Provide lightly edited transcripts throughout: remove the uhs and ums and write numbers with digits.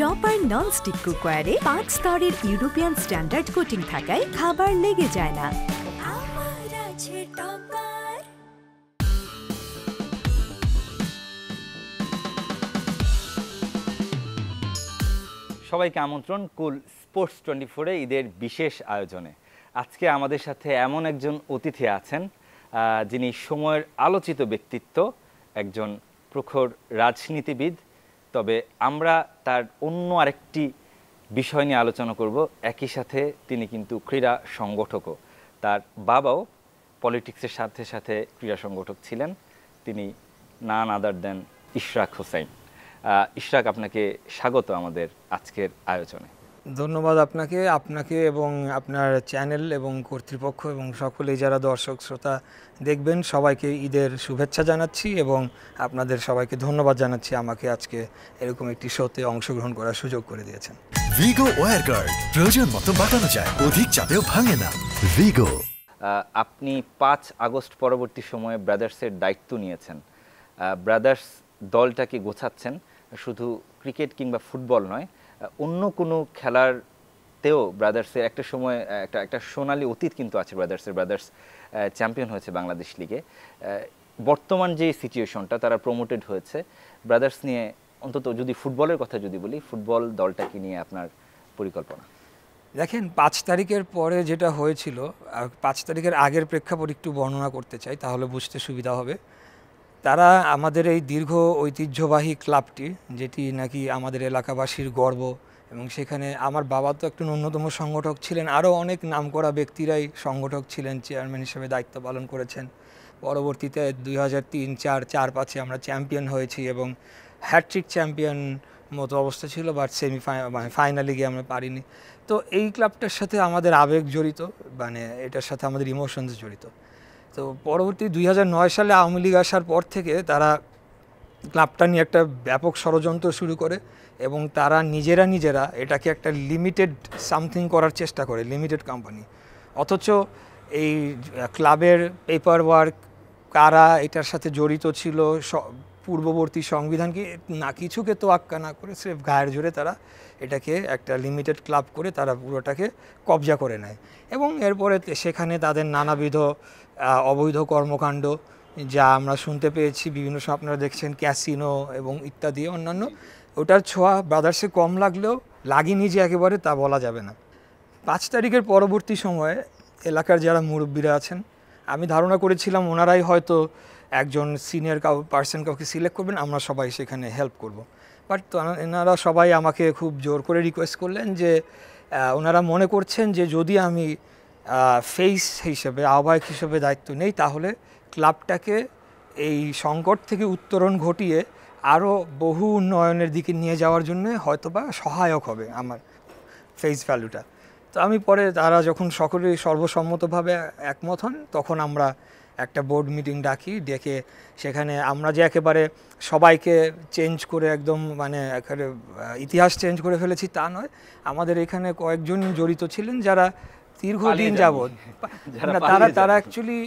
Topper nonstick কুকওয়্যারে 5 স্তরের European standard coating থাকায় খাবার লেগে যায় না। সবাইকে আমন্ত্রণ কুল স্পোর্টস 24-এ ঈদের বিশেষ আয়োজনে। আজকে আমাদের সাথে এমন একজন অতিথি আছেন যিনি সময়ের আলোচিত ব্যক্তিত্ব, একজন প্রখর রাজনীতিবিদ। তবে আমরা তার অন্য আরেকটি বিষয় নিয়ে আলোচনা করব। একই সাথে তিনি কিন্তু ক্রীড়া সংগঠকও। তার বাবাও পলিটিক্সের সাথে সাথে ক্রীড়া সংগঠক ছিলেন। তিনি নান আদার দেন ইশরাক হোসাইন। ইশরাক, আপনাকে স্বাগত আমাদের আজকের আয়োজনে। ধন্যবাদ আপনাকে এবং আপনার চ্যানেল এবং কর্তৃপক্ষ এবং সকলেই যারা দর্শক শ্রোতা দেখবেন সবাইকে ঈদের শুভেচ্ছা জানাচ্ছি এবং আপনাদের সবাইকে ধন্যবাদ জানাচ্ছি আমাকে আজকে এরকম একটি শোতে অংশগ্রহণ করার সুযোগ করে দিয়েছেন। ভিগো ওয়্যার গার্ড প্রয়োজন মতো বাঁকানো যায়, অধিক চাপেও ভাঙে না। ভিগো। আপনি 5 আগস্ট পরবর্তী সময়ে ব্রাদার্সের দায়িত্ব নিয়েছেন। ব্রাদার্স দলটাকে গোছাচ্ছেন, শুধু ক্রিকেট কিংবা ফুটবল নয়, অন্য কোনো খেলারতেও ব্রাদার্সের একটা সময় একটা সোনালী অতীত কিন্তু আছে ব্রাদার্সের। ব্রাদার্স চ্যাম্পিয়ন হয়েছে বাংলাদেশ লিগে। বর্তমান যে সিচুয়েশনটা, তারা প্রমোটেড হয়েছে। ব্রাদার্স নিয়ে অন্তত যদি ফুটবলের কথা যদি বলি, ফুটবল দলটাকে নিয়ে আপনার পরিকল্পনা? দেখেন, 5 তারিখের পরে যেটা হয়েছিল, 5 তারিখের আগের প্রেক্ষাপট একটু বর্ণনা করতে চাই, তাহলে বুঝতে সুবিধা হবে। তারা আমাদের এই দীর্ঘ ঐতিহ্যবাহী ক্লাবটি, যেটি নাকি আমাদের এলাকাবাসীর গর্ব, এবং সেখানে আমার বাবা তো একজন অন্যতম সংগঠক ছিলেন, আরও অনেক নামকরা ব্যক্তিরাই সংগঠক ছিলেন, চেয়ারম্যান হিসেবে দায়িত্ব পালন করেছেন। পরবর্তীতে 2003, 4, 4-5-এ আমরা চ্যাম্পিয়ন হয়েছি এবং হ্যাট্রিক চ্যাম্পিয়ন মতো অবস্থা ছিল, বাট ফাইনালে গিয়ে আমরা পারিনি। তো এই ক্লাবটার সাথে আমাদের আবেগ জড়িত, মানে এটার সাথে আমাদের ইমোশনস জড়িত। তো পরবর্তী 2009 সালে আওয়ামী লীগ আসার পর থেকে তারা ক্লাবটা নিয়ে একটা ব্যাপক ষড়যন্ত্র শুরু করে এবং তারা নিজেরা এটাকে একটা লিমিটেড সামথিং করার চেষ্টা করে, লিমিটেড কোম্পানি। অথচ এই ক্লাবের পেপার ওয়ার্ক, কারা এটার সাথে জড়িত ছিল, পূর্ববর্তী সংবিধানকে না কিছুকে তোয়াক্কা না করে স্রেফ গায়ের জোরে তারা এটাকে একটা লিমিটেড ক্লাব করে তারা পুরোটাকে কবজা করে নেয়। এবং এরপরে সেখানে তাদের নানাবিধ অবৈধ কর্মকাণ্ড, যা আমরা শুনতে পেয়েছি বিভিন্ন সময়, আপনারা দেখছেন ক্যাসিনো এবং ইত্যাদি অন্যান্য, ওটার ছোঁয়া ব্রাদার্সে কম লাগলেও লাগেনি যে একেবারে, তা বলা যাবে না। 5 তারিখের পরবর্তী সময়ে এলাকার যারা মুরব্বীরা আছেন, আমি ধারণা করেছিলাম ওনারাই হয়তো একজন সিনিয়র পার্সন কাউকে সিলেক্ট করবেন, আমরা সবাই সেখানে হেল্প করব। বাট এনারা সবাই আমাকে খুব জোর করে রিকোয়েস্ট করলেন যে ওনারা মনে করছেন যে যদি আমি ফেস হিসেবে, আহ্বায়ক হিসেবে দায়িত্ব নেই, তাহলে ক্লাবটাকে এই সংকট থেকে উত্তরণ ঘটিয়ে আরও বহু উন্নয়নের দিকে নিয়ে যাওয়ার জন্য হয়তোবা সহায়ক হবে আমার ফেস ভ্যালুটা। তো আমি পরে তারা যখন সকলেই সর্বসম্মতভাবে একমত হন, তখন আমরা একটা বোর্ড মিটিং ডেকে সেখানে আমরা যে একেবারে সবাইকে চেঞ্জ করে একদম মানে একেবারে ইতিহাস চেঞ্জ করে ফেলেছি তা নয়। আমাদের এখানে কয়েকজন জড়িত ছিলেন যারা দীর্ঘদিন যাবৎ, তারা অ্যাকচুয়ালি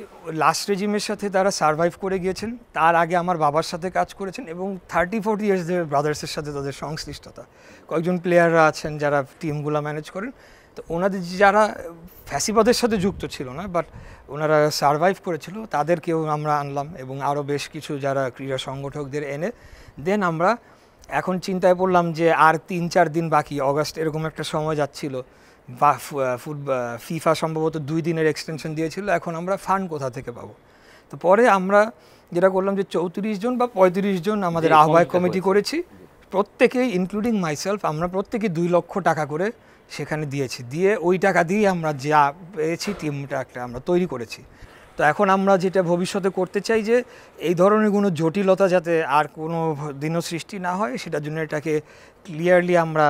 লাস্ট রেজিমের সাথে তারা সারভাইভ করে গিয়েছেন, তার আগে আমার বাবার সাথে কাজ করেছেন এবং 30-40 ইয়ার্স ধরে ব্রাদার্সের সাথে তাদের সংশ্লিষ্টতা। কয়েকজন প্লেয়াররা আছেন যারা টিমগুলো ম্যানেজ করেন। তো ওনাদের যারা ফ্যাসিবাদের সাথে যুক্ত ছিল না, বাট ওনারা সারভাইভ করেছিল, তাদেরকেও আমরা আনলাম এবং আরও বেশ কিছু যারা ক্রীড়া সংগঠকদের এনে দেন আমরা এখন চিন্তায় পড়লাম যে আর 3-4 দিন বাকি, অগাস্ট এরকম একটা সময় যাচ্ছিল, বা ফিফা সম্ভবত 2 দিনের এক্সটেনশন দিয়েছিল, এখন আমরা ফান্ড কোথা থেকে পাবো? তো পরে আমরা যেটা করলাম যে 34 জন বা 35 জন আমাদের আহ্বায়ক কমিটি করেছি, প্রত্যেকেই ইনক্লুডিং মাইসেলফ, আমরা প্রত্যেকে 2 লক্ষ টাকা করে সেখানে দিয়েছি। দিয়ে ওই টাকা দিয়ে আমরা যা পেয়েছি টিমটা একটা আমরা তৈরি করেছি। তো এখন আমরা যেটা ভবিষ্যতে করতে চাই যে এই ধরনের কোনো জটিলতা যাতে আর কোনো দিনও সৃষ্টি না হয়, সেটার জন্য এটাকে ক্লিয়ারলি আমরা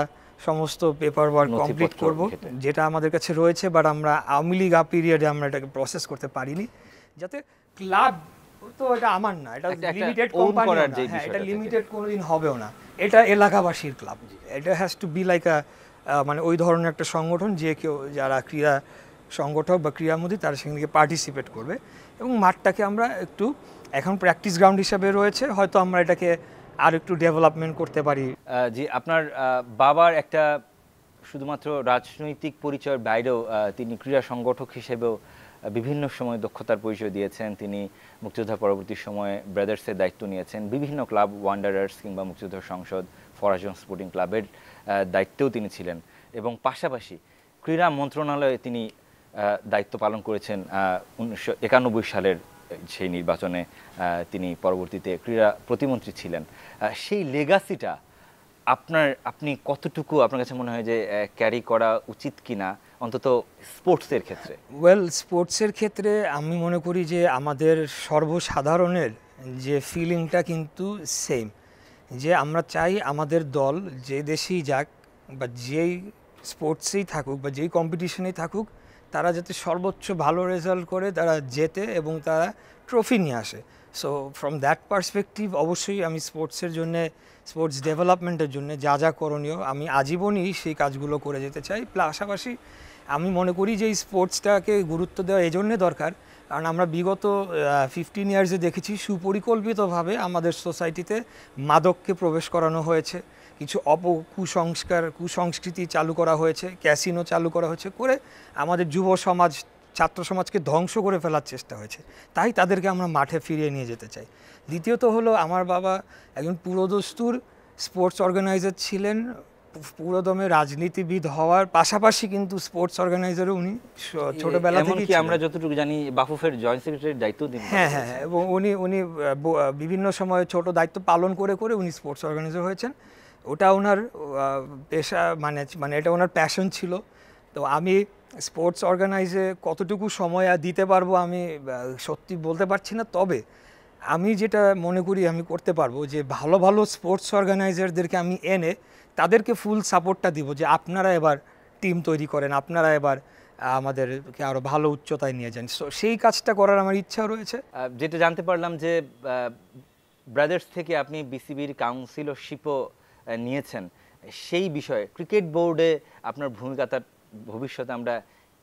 সমস্ত পেপার ওয়ার্ক কমপ্লিট করব, যেটা আমাদের কাছে রয়েছে, বাট আমরা আওয়ামী লীগ পিরিয়ডে আমরা এটাকে প্রসেস করতে পারিনি, যাতে ক্লাব তো এটা আমার না, এটা লিমিটেড কোম্পানি, এটা লিমিটেড কোনোদিন হবেও না, এটা এলাকাবাসীর ক্লাব, এটা হ্যাজ টু বি লাইক মানে ওই ধরনের একটা সংগঠন যে কেউ যারা ক্রীড়া সংগঠক বা ক্রীড়ামোদী তারা সেখান থেকে পার্টিসিপেট করবে। এবং মাঠটাকে আমরা একটু এখন প্র্যাকটিস গ্রাউন্ড হিসাবে রয়েছে, হয়তো আমরা এটাকে আর একটু ডেভেলপমেন্ট করতে পারি। জি, আপনার বাবার একটা শুধুমাত্র রাজনৈতিক পরিচয়ের বাইরেও তিনি ক্রীড়া সংগঠক হিসেবেও বিভিন্ন সময় দক্ষতার পরিচয় দিয়েছেন। তিনি মুক্তিযোদ্ধা পরবর্তী সময়ে ব্রাদার্সের দায়িত্ব নিয়েছেন, বিভিন্ন ক্লাব ওয়ান্ডারার্স কিংবা মুক্তিযোদ্ধা সংসদ, ফরাজগঞ্জ স্পোর্টিং ক্লাবের দায়িত্বেও তিনি ছিলেন এবং পাশাপাশি ক্রীড়া মন্ত্রণালয়ে তিনি দায়িত্ব পালন করেছেন 1991 সালের সেই নির্বাচনে। তিনি পরবর্তীতে ক্রীড়া প্রতিমন্ত্রী ছিলেন। সেই লেগাসিটা আপনি কতটুকু আপনার কাছে মনে হয় যে ক্যারি করা উচিত কিনা, অন্তত স্পোর্টসের ক্ষেত্রে? স্পোর্টসের ক্ষেত্রে আমি মনে করি যে আমাদের সর্বসাধারণের যে ফিলিংটা কিন্তু সেম, যে আমরা চাই আমাদের দল যে দেশেই যাক বা যেই স্পোর্টসেই থাকুক বা যেই কম্পিটিশনেই থাকুক, তারা যাতে সর্বোচ্চ ভালো রেজাল্ট করে তারা জেতে এবং তারা ট্রফি নিয়ে আসে। সো ফ্রম দ্যাট পার্সপেক্টিভ অবশ্যই আমি স্পোর্টসের জন্যে, স্পোর্টস ডেভেলপমেন্টের জন্য যা যা করণীয় আমি আজীবনই সেই কাজগুলো করে যেতে চাই। পাশাপাশি আমি মনে করি যে এই স্পোর্টসটাকে গুরুত্ব দেওয়া এই জন্যে দরকার, কারণ আমরা বিগত 15 ইয়ার্সে দেখেছি সুপরিকল্পিতভাবে আমাদের সোসাইটিতে মাদককে প্রবেশ করানো হয়েছে, কিছু কুসংস্কৃতি চালু করা হয়েছে, ক্যাসিনো চালু করা হয়েছে, করে আমাদের যুব সমাজ, ছাত্র সমাজকে ধ্বংস করে ফেলার চেষ্টা হয়েছে। তাই তাদেরকে আমরা মাঠে ফিরিয়ে নিয়ে যেতে চাই। দ্বিতীয়ত হলো, আমার বাবা একজন পুরোদস্তুর স্পোর্টস অর্গানাইজার ছিলেন, পুরোদমে রাজনীতিবিদ হওয়ার পাশাপাশি কিন্তু স্পোর্টস অর্গানাইজারও উনি ছোটবেলা থেকে, আমরা যতটুকু জানি বাফুফের জয়েন্ট সেক্রেটারির দায়িত্ব তিনি। হ্যাঁ, এবং উনি বিভিন্ন সময় ছোট দায়িত্ব পালন করে করে উনি স্পোর্টস অর্গানাইজার হয়েছেন। ওটা ওনার পেশা, মানে এটা ওনার প্যাশন ছিল। তো আমি স্পোর্টস অর্গানাইজে কতটুকু সময় দিতে পারবো আমি সত্যি বলতে পারছি না, তবে আমি যেটা মনে করি আমি করতে পারবো যে ভালো ভালো স্পোর্টস অর্গানাইজারদেরকে আমি এনে তাদেরকে ফুল সাপোর্টটা দিব যে আপনারা এবার টিম তৈরি করেন, আপনারা এবার আমাদেরকে আরও ভালো উচ্চতায় নিয়ে যান। সো সেই কাজটা করার আমার ইচ্ছা রয়েছে। যেটা জানতে পারলাম যে ব্রাদার্স থেকে আপনি বিসিবির কাউন্সিলরশিপও নিয়েছেন, সেই বিষয়ে ক্রিকেট বোর্ডে আপনার ভূমিকাটা ভবিষ্যতে আমরা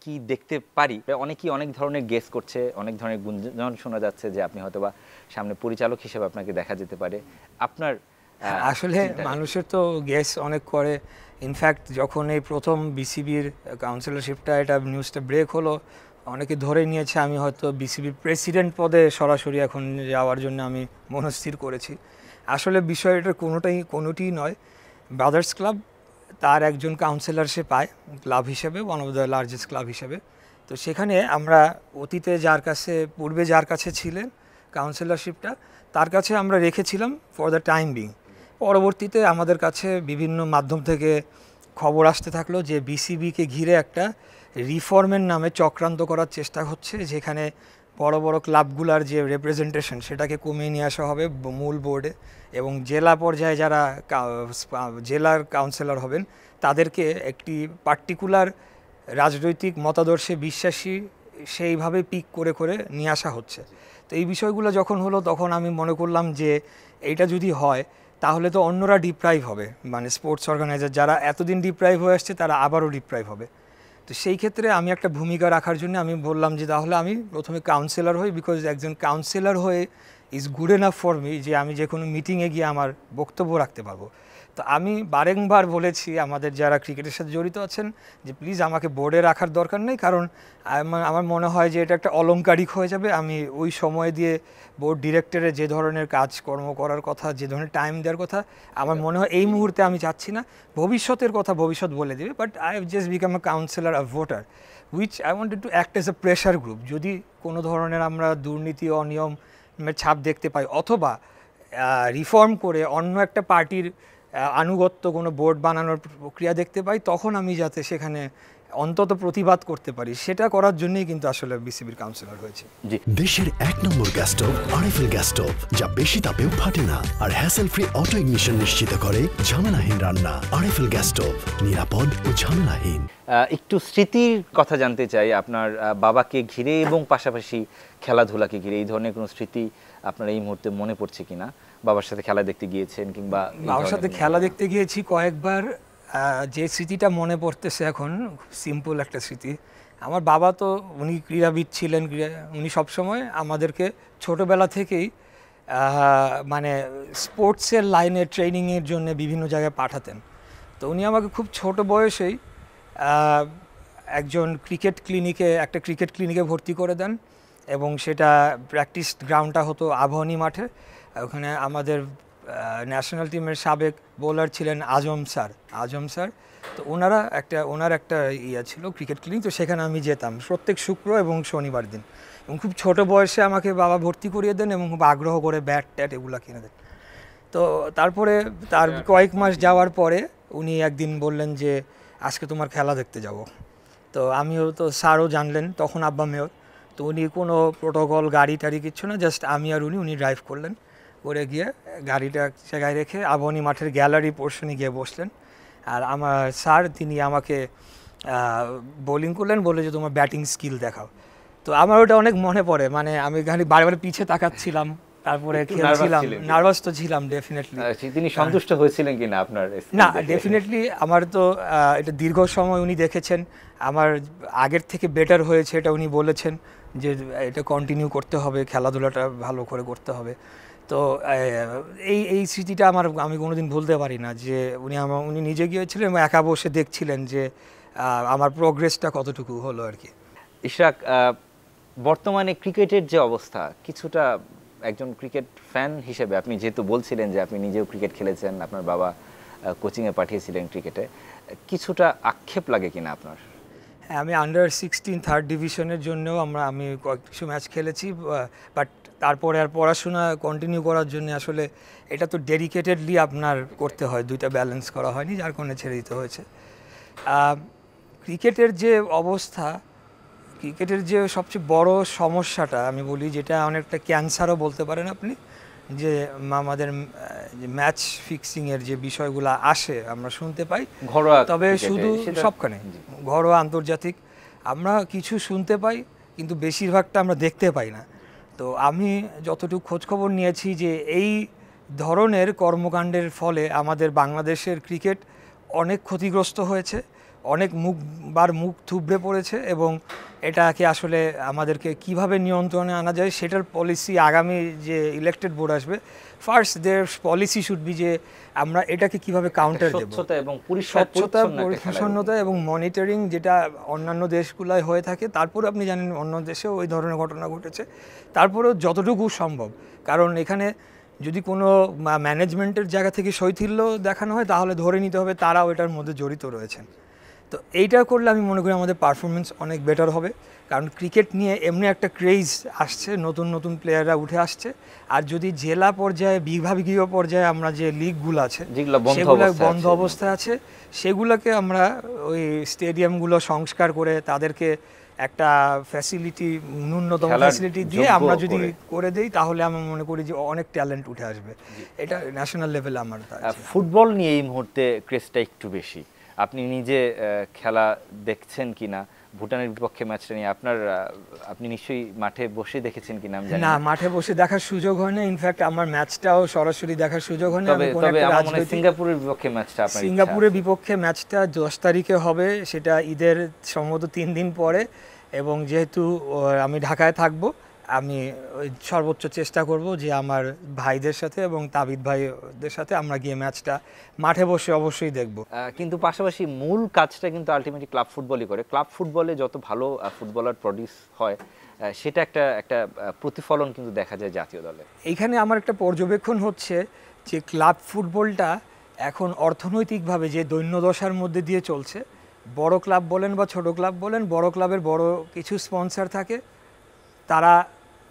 কি দেখতে পারি? অনেকেই অনেক ধরনের গেস করছে, অনেক ধরনের গুঞ্জন শোনা যাচ্ছে যে আপনি হয়তোবা সামনে পরিচালক হিসেবে আপনাকে দেখা যেতে পারে। আপনার আসলে মানুষের তো গেস অনেক করে। ইনফ্যাক্ট যখন এই প্রথম বিসিবির কাউন্সিলরশিপটা, এটা নিউজটা ব্রেক হলো, অনেকে ধরে নিয়েছে আমি হয়তো বিসিবির প্রেসিডেন্ট পদে সরাসরি এখন যাওয়ার জন্য আমি মনস্থির করেছি। আসলে বিষয়টা কোনোটিই নয়। ব্রাদার্স ক্লাব তার একজন কাউন্সিলর সে পায় ক্লাব হিসেবে, one of the largest club হিসেবে। তো সেখানে আমরা অতীতে পূর্বে যার কাছে ছিলেন কাউন্সিলরশিপটা, তার কাছে আমরা রেখেছিলাম ফর দ্য টাইম বিং। পরবর্তীতে আমাদের কাছে বিভিন্ন মাধ্যম থেকে খবর আসতে থাকলো যে বিসিবিকে ঘিরে একটা রিফর্মের নামে চক্রান্ত করার চেষ্টা হচ্ছে, যেখানে বড় বড় ক্লাবগুলার যে রিপ্রেজেন্টেশন সেটাকে কমিয়ে নিয়ে আসা হবে মূল বোর্ডে, এবং জেলা পর্যায়ে যারা জেলার কাউন্সিলর হবেন তাদেরকে একটি পার্টিকুলার রাজনৈতিক মতাদর্শে বিশ্বাসী সেইভাবে পিক করে করে নিয়ে আসা হচ্ছে। তো এই বিষয়গুলো যখন হলো তখন আমি মনে করলাম যে এইটা যদি হয় তাহলে তো অন্যরা ডিপ্রাইভ হবে, মানে স্পোর্টস অর্গানাইজার যারা এতদিন ডিপ্রাইভ হয়ে আসছে তারা আবারও ডিপ্রাইভ হবে। তো সেই ক্ষেত্রে আমি একটা ভূমিকা রাখার জন্য আমি বললাম যে তাহলে আমি প্রথমে কাউন্সিলর হই, বিকজ একজন কাউন্সিলর হয়ে is good enough for me যে আমি যে কোনো মিটিংয়ে গিয়ে আমার বক্তব্য রাখতে পারবো। তো আমি বারংবার বলেছি আমাদের যারা ক্রিকেটের সাথে জড়িত আছেন যে প্লিজ আমাকে বোর্ডে রাখার দরকার নেই, কারণ আমার মনে হয় যে এটা একটা অলংকারিক হয়ে যাবে। আমি ওই সময় দিয়ে বোর্ড ডিরেক্টরের যে ধরনের কাজকর্ম করার কথা, যে ধরনের টাইম দেওয়ার কথা, আমার মনে হয় এই মুহূর্তে আমি চাচ্ছি না। ভবিষ্যতের কথা ভবিষ্যৎ বলে দেবে, but I have just become a councillor, a voter, which I wanted to act as a pressure group. যদি কোনো ধরনের আমরা দুর্নীতি অনিয়মের ছাপ দেখতে পাই অথবা রিফর্ম করে অন্য একটা পার্টির আনুগত্য কোনো বোর্ড বানানোর প্রক্রিয়া দেখতে পাই, তখন আমি যাতে সেখানে অন্তত প্রতিবাদ করতে পারি, সেটা করার জন্যই কিন্তু আসলে বিসিবির কাউন্সিলর হয়েছে। দেশের 1 নম্বর gas stove RFL gas stove, যা বেশি তাপেও ফাটে না আর হ্যাসেল ফ্রি অটো ইগনিশন নিশ্চিত করে ঝামেলাহীন রান্না। আরএফএল গ্যাস স্টোভ, নিরাপদ ও ঝামেলাহীন। একটু স্মৃতির কথা জানতে চাই আপনার বাবাকে ঘিরে এবং পাশাপাশি খেলাধুলাকে ঘিরে। এই ধরনের কোনো স্মৃতি আপনার এই মুহূর্তে মনে পড়ছে কিনা? বাবার সাথে খেলা দেখতে গিয়েছেন কিংবা? বাবার সাথে খেলা দেখতে গিয়েছি কয়েকবার। যে স্মৃতিটা মনে পড়তেছে এখন সিম্পল একটা স্মৃতি। আমার বাবা তো উনি ক্রীড়াবিদ ছিলেন, উনি সবসময় আমাদেরকে ছোটোবেলা থেকেই মানে স্পোর্টসের লাইনে ট্রেনিংয়ের জন্য বিভিন্ন জায়গায় পাঠাতেন। তো উনি আমাকে খুব ছোট বয়সেই একজন একটা ক্রিকেট ক্লিনিকে ভর্তি করে দেন, এবং সেটা প্র্যাকটিস গ্রাউন্ডটা হতো আবাহনী মাঠে। ওখানে আমাদের ন্যাশনাল টিমের সাবেক বোলার ছিলেন আজম স্যার। তো ওনার একটা ছিল ক্রিকেট ক্লিনিক, তো সেখানে আমি যেতাম প্রত্যেক শুক্র এবং শনিবার দিন। এবং খুব ছোট বয়সে আমাকে বাবা ভর্তি করিয়ে দেন এবং খুব আগ্রহ করে ব্যাট ট্যাট এগুলো কিনে দেন। তো তারপরে তার কয়েক মাস যাওয়ার পরে উনি একদিন বললেন যে আজকে তোমার খেলা দেখতে যাব। তো আমিও তো স্যারও জানলেন তখন আব্বা মেয়র, তো উনি কোনো প্রোটোকল গাড়ি টাড়ি কিচ্ছু না, জাস্ট আমি আর উনি ড্রাইভ করলেন, করে গিয়ে গাড়িটা জায়গায় রেখে আবাহনী মাঠের গ্যালারি পোর্শনে গিয়ে বসলেন। আর আমার স্যার তিনি আমাকে বোলিং করলেন, বলে যে তোমার ব্যাটিং স্কিল দেখাও। তো আমার ওটা অনেক মনে পড়ে, মানে আমি গাড়ি বারে পিছে তাকাচ্ছিলাম, তারপরে খেলছিলাম, নার্ভাস তো ছিলাম ডেফিনেটলি। তিনি সন্তুষ্ট হয়েছিলেন কিনা আপনার? না, ডেফিনেটলি আমার তো এটা দীর্ঘ সময় উনি দেখেছেন, আমার আগের থেকে বেটার হয়েছে এটা উনি বলেছেন যে এটা কন্টিনিউ করতে হবে, খেলাধুলাটা ভালো করে করতে হবে। তো এই স্মৃতিটা আমি কোনোদিন ভুলতে পারি না, যে উনি নিজে গিয়েছিলেন এবং একা বসে দেখছিলেন যে আমার প্রোগ্রেসটা কতটুকু হলো আর কি। ইশরাক, বর্তমানে ক্রিকেটের যে অবস্থা, কিছুটা একজন ক্রিকেট ফ্যান হিসেবে আপনি যেহেতু বলছিলেন যে আপনি নিজেও ক্রিকেট খেলেছেন, আপনার বাবা কোচিংয়ে পাঠিয়েছিলেন ক্রিকেটে, কিছুটা আক্ষেপ লাগে কিনা আপনার? হ্যাঁ, আমি আন্ডার 16 থার্ড ডিভিশনের জন্যও আমি কিছু ম্যাচ খেলেছি, বাট তারপরে আর পড়াশোনা কন্টিনিউ করার জন্য আসলে এটা তো ডেডিকেটেডলি আপনার করতে হয়, দুইটা ব্যালেন্স করা হয়নি, যার কারণে ছেড়ে দিতে হয়েছে। ক্রিকেটের যে অবস্থা, ক্রিকেটের যে সবচেয়ে বড় সমস্যাটা আমি বলি, যেটা অনেকটা ক্যান্সারও বলতে পারেন আপনি, যে আমাদের ম্যাচ ফিক্সিংয়ের যে বিষয়গুলো আসে আমরা শুনতে পাই, তবে শুধু সবখানে ঘরোয়া আন্তর্জাতিক আমরা কিছু শুনতে পাই, কিন্তু বেশিরভাগটা আমরা দেখতে পাই না। তো আমি যতটুকু খোঁজখবর নিয়েছি যে এই ধরনের কর্মকাণ্ডের ফলে আমাদের বাংলাদেশের ক্রিকেট অনেক ক্ষতিগ্রস্ত হয়েছে, অনেক মুখ থুবড়ে পড়েছে, এবং এটাকে আসলে আমাদেরকে কিভাবে নিয়ন্ত্রণে আনা যায় সেটার পলিসি আগামী যে ইলেক্টেড বোর্ড আসবে, first their policy should be যে আমরা এটাকে কিভাবে কাউন্টার দেব। স্বচ্ছতা, পরিচ্ছন্নতা এবং মনিটরিং, যেটা অন্যান্য দেশগুলোয় হয়ে থাকে। তারপর আপনি জানেন অন্য দেশেও ওই ধরনের ঘটনা ঘটেছে, তারপরেও যতটুকু সম্ভব, কারণ এখানে যদি কোনো ম্যানেজমেন্টের জায়গা থেকে শৈথিল্য দেখানো হয় তাহলে ধরে নিতে হবে তারাও এটার মধ্যে জড়িত রয়েছেন। তো এইটা করলে আমি মনে করি আমাদের পারফরমেন্স অনেক বেটার হবে, কারণ ক্রিকেট নিয়ে এমনি একটা ক্রেজ আসছে, নতুন প্লেয়াররা উঠে আসছে। আর যদি জেলা পর্যায়ে, বিভাগীয় পর্যায়ে আমরা যে লিগগুলো আছে সেগুলো বন্ধ অবস্থায় আছে, সেগুলোকে আমরা ওই স্টেডিয়ামগুলো সংস্কার করে তাদেরকে একটা ফ্যাসিলিটি, ন্যূনতম ফ্যাসিলিটি দিয়ে আমরা যদি করে দেই, তাহলে আমি মনে করি যে অনেক ট্যালেন্ট উঠে আসবে। এটা ন্যাশনাল লেভেলে আমার। ফুটবল নিয়ে এই মুহূর্তে ক্রেজটা একটু বেশি। আপনি নিজে খেলা দেখছেন কিনা? ভুটানের বিপক্ষে ম্যাচটা নিয়ে আপনি নিশ্চয়ই মাঠে বসে দেখেছেন কিনা আমি জানি না। মাঠে বসে দেখার সুযোগ হয় না, ইনফ্যাক্ট আমার ম্যাচটাও সরাসরি দেখার সুযোগ হয় না। তবে আমার মনে হয় সিঙ্গাপুরের বিপক্ষে ম্যাচটা সিঙ্গাপুরের বিপক্ষে ম্যাচটা 10 তারিখে হবে, সেটা ঈদের সম্ভবত 3 দিন পরে, এবং যেহেতু আমি ঢাকায় থাকবো, আমি সর্বোচ্চ চেষ্টা করব যে আমার ভাইদের সাথে এবং তাবিদ ভাইদের সাথে আমরা গিয়ে ম্যাচটা মাঠে বসে অবশ্যই দেখব। কিন্তু পাশাপাশি মূল কাজটা কিন্তু আলটিমেটলি ক্লাব ফুটবলই করে। ক্লাব ফুটবলে যত ভালো ফুটবলার প্রডিউস হয়, সেটা একটা প্রতিফলন কিন্তু দেখা যায় জাতীয় দলে। এইখানে আমার একটা পর্যবেক্ষণ হচ্ছে যে ক্লাব ফুটবলটা এখন অর্থনৈতিকভাবে যে দৈন্যদশার মধ্যে দিয়ে চলছে, বড় ক্লাব বলেন বা ছোট ক্লাব বলেন, বড় ক্লাবের বড় কিছু স্পন্সর থাকে, তারা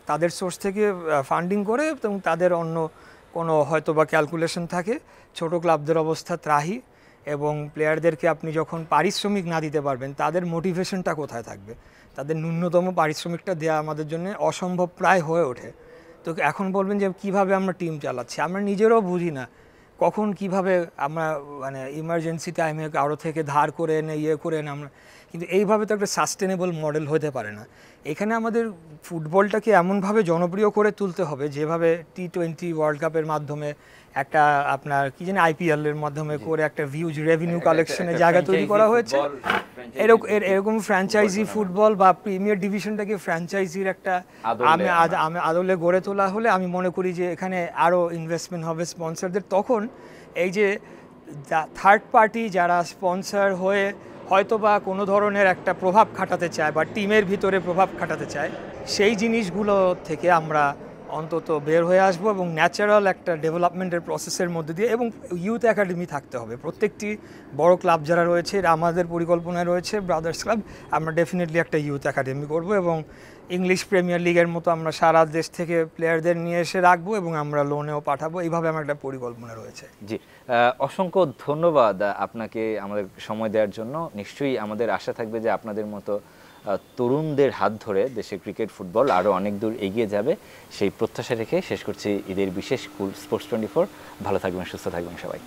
তাদের সোর্স থেকে ফান্ডিং করে এবং তাদের অন্য কোনো হয়তো বা ক্যালকুলেশন থাকে। ছোট ক্লাবদের অবস্থা ত্রাহি, এবং প্লেয়ারদেরকে আপনি যখন পারিশ্রমিক না দিতে পারবেন, তাদের মোটিভেশনটা কোথায় থাকবে? তাদের ন্যূনতম পারিশ্রমিকটা দেওয়া আমাদের জন্য অসম্ভব প্রায় হয়ে ওঠে। তো এখন বলবেন যে কিভাবে আমরা টিম চালাচ্ছি, আমরা নিজেরাও বুঝি না কখন কিভাবে আমরা মানে ইমার্জেন্সি টাইমে কারো থেকে ধার করে এনে করে এনে আমরা কিন্তু এইভাবে তো একটা সাস্টেনেবল মডেল হতে পারে না। এখানে আমাদের ফুটবলটাকে এমনভাবে জনপ্রিয় করে তুলতে হবে যেভাবে T20 ওয়ার্ল্ড কাপের মাধ্যমে একটা আপনার কি জানি IPL এর মাধ্যমে করে একটা ভিউজ রেভিনিউ কালেকশনের জায়গা তৈরি করা হয়েছে, এরকম ফ্র্যাঞ্চাইজি ফুটবল বা প্রিমিয়ার ডিভিশনটাকে ফ্র্যাঞ্চাইজির একটা আদলে গড়ে তোলা হলে আমি মনে করি যে এখানে আরও ইনভেস্টমেন্ট হবে স্পন্সরদের। তখন এই যে থার্ড পার্টি যারা স্পন্সর হয়ে হয়তো বা কোনো ধরনের একটা প্রভাব খাটাতে চায় বা টিমের ভিতরে প্রভাব খাটাতে চায়, সেই জিনিসগুলো থেকে আমরা অন্তত বের হয়ে আসবো এবং ন্যাচারাল একটা ডেভেলপমেন্টের প্রসেসের মধ্যে দিয়ে, এবং ইউথ একাডেমি থাকতে হবে প্রত্যেকটি বড় ক্লাব যারা রয়েছে। আমাদের পরিকল্পনায় রয়েছে ব্রাদার্স ক্লাব, আমরা ডেফিনেটলি একটা ইউথ একাডেমি করব এবং ইংলিশ প্রিমিয়ার লিগের মতো আমরা সারা দেশ থেকে প্লেয়ারদের নিয়ে এসে রাখবো এবং আমরা লোনেও পাঠাবো, এইভাবে আমার একটা পরিকল্পনা রয়েছে। জি, অসংখ্য ধন্যবাদ আপনাকে আমাদের সময় দেওয়ার জন্য। নিশ্চয়ই আমাদের আশা থাকবে যে আপনাদের মতো তরুণদের হাত ধরে দেশের ক্রিকেট ফুটবল আরও অনেক দূর এগিয়ে যাবে, সেই প্রত্যাশা রেখে শেষ করছি ঈদের বিশেষ কুল স্পোর্টস 24। ভালো থাকবেন, সুস্থ থাকবেন সবাই।